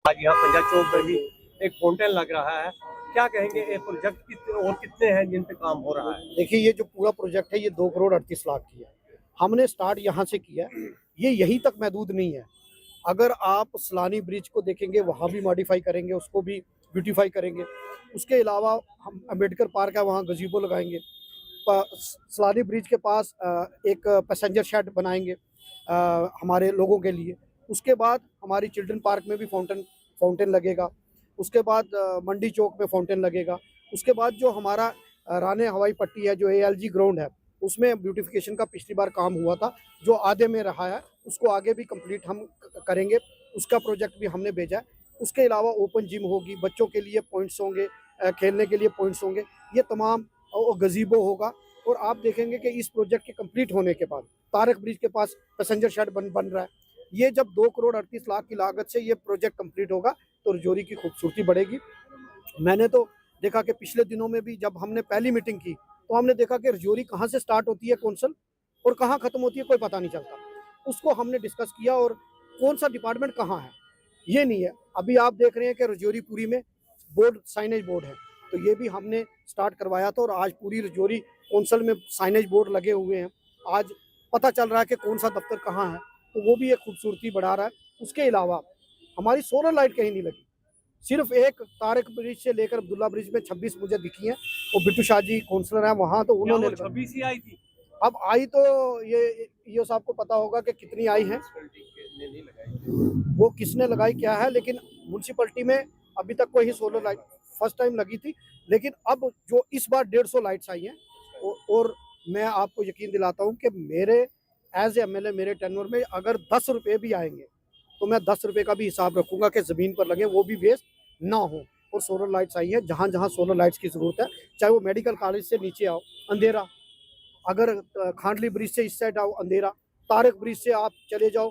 आज यहाँ पंजाब चौक पर भी एक फाउंटेन लग रहा है। क्या कहेंगे ये प्रोजेक्ट कितने हैं जिन पे काम हो रहा है? देखिए, ये जो पूरा प्रोजेक्ट है ये 2 करोड़ 38 लाख की है। हमने स्टार्ट यहाँ से किया, ये यहीं तक महदूद नहीं है। अगर आप सलानी ब्रिज को देखेंगे, वहाँ भी मॉडिफाई करेंगे, उसको भी ब्यूटीफाई करेंगे। उसके अलावा हम अम्बेडकर पार्क है, वहाँ गजीबो लगाएंगे। सलानी ब्रिज के पास एक पैसेंजर शेड बनाएंगे हमारे लोगों के लिए। उसके बाद हमारी चिल्ड्रन पार्क में भी फाउंटेन लगेगा। उसके बाद मंडी चौक में फाउंटेन लगेगा। उसके बाद जो हमारा राणे हवाई पट्टी है, जो ALG ग्राउंड है, उसमें ब्यूटिफिकेशन का पिछली बार काम हुआ था, जो आधे में रहा है, उसको आगे भी कंप्लीट हम करेंगे। उसका प्रोजेक्ट भी हमने भेजा है। उसके अलावा ओपन जिम होगी, बच्चों के लिए पॉइंट्स होंगे, खेलने के लिए पॉइंट्स होंगे, ये तमाम गजीबो होगा। और आप देखेंगे कि इस प्रोजेक्ट के कंप्लीट होने के बाद तारक ब्रिज के पास पैसेंजर शेड बन रहा है। ये जब 2 करोड़ 38 लाख की लागत से ये प्रोजेक्ट कंप्लीट होगा तो रजौरी की खूबसूरती बढ़ेगी। मैंने तो देखा कि पिछले दिनों में भी जब हमने पहली मीटिंग की तो हमने देखा कि रजौरी कहाँ से स्टार्ट होती है कौंसल और कहाँ खत्म होती है कोई पता नहीं चलता। उसको हमने डिस्कस किया और कौन सा डिपार्टमेंट कहाँ है ये नहीं है। अभी आप देख रहे हैं कि रजौरी पूरी में बोर्ड साइनेज बोर्ड है, तो ये भी हमने स्टार्ट करवाया था और आज पूरी रजौरी कौंसल में साइनेज बोर्ड लगे हुए हैं। आज पता चल रहा है कि कौन सा दफ्तर कहाँ है, तो वो भी एक खूबसूरती बढ़ा रहा है। उसके अलावा हमारी सोलर लाइट कहीं नहीं लगी, सिर्फ एक तारक ब्रिज से लेकर अब्दुल्ला ब्रिज में 26 मुझे दिखी हैं। वो बिट्टू शाह जी काउंसलर हैं वहाँ, तो उन्होंने 26 ही आई थी। अब आई तो ये साहब को पता होगा कि कितनी आई हैं, वो किसने लगाई क्या है, लेकिन म्यूनसिपलिटी में अभी तक कोई ही सोलर लाइट फर्स्ट टाइम लगी थी। लेकिन अब जो इस बार 150 लाइट्स आई हैं और मैं आपको यकीन दिलाता हूँ कि मेरे एज ए MLA मेरे टेन्योर में अगर 10 रुपये भी आएंगे तो मैं 10 रुपये का भी हिसाब रखूंगा कि ज़मीन पर लगे, वो भी वेस्ट ना हो। और सोलर लाइट्स आई हैं जहाँ जहाँ सोलर लाइट्स की ज़रूरत है, चाहे वो मेडिकल कॉलेज से नीचे आओ अंधेरा, अगर खांडली ब्रिज से इस साइड आओ अंधेरा, तारक ब्रिज से आप चले जाओ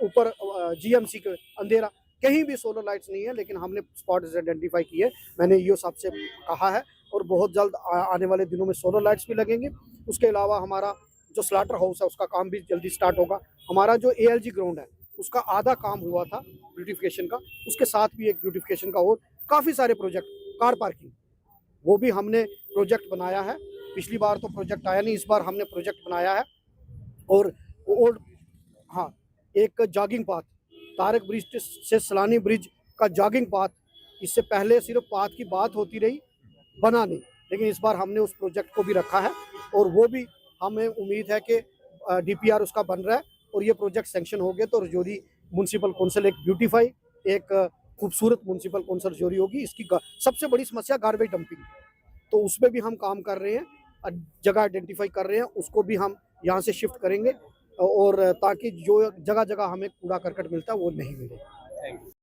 ऊपर GMC के अंधेरा, कहीं भी सोलर लाइट्स नहीं है। लेकिन हमने स्पॉट आइडेंटिफाई किए, मैंने ईओ साहब से कहा है और बहुत जल्द आने वाले दिनों में सोलर लाइट्स भी लगेंगे। उसके अलावा हमारा जो स्लाटर हाउस है उसका काम भी जल्दी स्टार्ट होगा। हमारा जो ALG ग्राउंड है उसका आधा काम हुआ था ब्यूटिफिकेशन का, उसके साथ भी एक ब्यूटिफिकेशन का और काफ़ी सारे प्रोजेक्ट, कार पार्किंग, वो भी हमने प्रोजेक्ट बनाया है। पिछली बार तो प्रोजेक्ट आया नहीं, इस बार हमने प्रोजेक्ट बनाया है। और हाँ, एक जॉगिंग पाथ, तारक ब्रिज से सलानी ब्रिज का जॉगिंग पाथ, इससे पहले सिर्फ पाथ की बात होती रही, बना नहीं, लेकिन इस बार हमने उस प्रोजेक्ट को भी रखा है और वो भी हमें उम्मीद है कि DPR उसका बन रहा है और ये प्रोजेक्ट सेंक्शन हो गए तो रजौरी म्यूनसिपल कौंसिल एक ब्यूटीफाई, एक खूबसूरत म्यूनसिपल कौंसिल रजौरी होगी। इसकी सबसे बड़ी समस्या गार्बेज डंपिंग, तो उसमें भी हम काम कर रहे हैं, जगह आइडेंटिफाई कर रहे हैं, उसको भी हम यहाँ से शिफ्ट करेंगे और ताकि जो जगह जगह हमें कूड़ा करकट मिलता है वो नहीं मिले। Thank you.